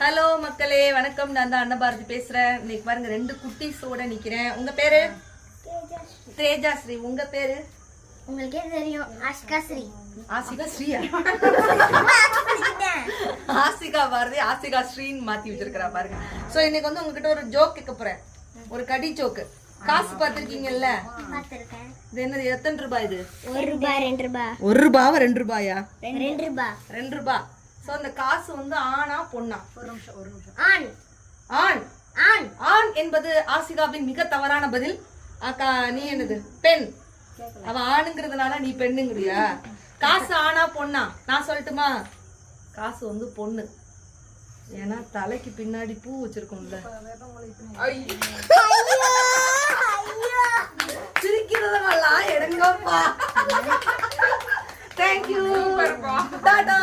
Hello மக்களே, வணக்கம். நான் தான் அன்னபாரதி பேசுறேன். இன்னைக்கு பாருங்க 2 குட்டீஸோட நிக்கிறேன். உங்க பேரு? தேஜா ஸ்ரீ. உங்க பேரு? உங்களுக்கே தெரியும், ஆஷிகா ஸ்ரீ. ஆசிகா ஸ்ரீயா? ஆசிகா பாரதி ஆசிகா ஸ்ரீன்னு மாத்தி வச்சிருக்கா பாருங்க. சோ இன்னைக்கு வந்து உங்ககிட்ட ஒரு ஜோக் கேட்க போறேன். ஒரு கடி ஜோக்கு. காசு பாத்திருக்கீங்கல்ல? பாத்திருக்கேன். இது என்னது? எத்தனை ரூபாய் இது? 1 ரூபாய் 2 ரூபாய். 1 ரூபாவா 2 ரூபாயா? 2 ரூபாய். 2 ரூபாய். சோ அந்த காசு வந்து ஆனா பொண்ணா? ஒரு நிமிஷம். ஆண். ஆண். ஆண். ஆண் என்பது ஆசிகாவின் மிக தவறான பதில். அக்கா நீ என்னது? பெண். அவ ஆணுங்கிறதுனால நீ பெண்ணுங்கிறியா? காசு ஆனா பொண்ணா? நான் சொல்லட்டுமா? காசு வந்து பொண்ணு. ஏன்னா தலைக்கு பின்னாடி பூ வச்சிருக்கோம்ல. சிரிக்கிறதெல்லாம் எடுங்கப்பா. தேங்க்யூ. டாடா.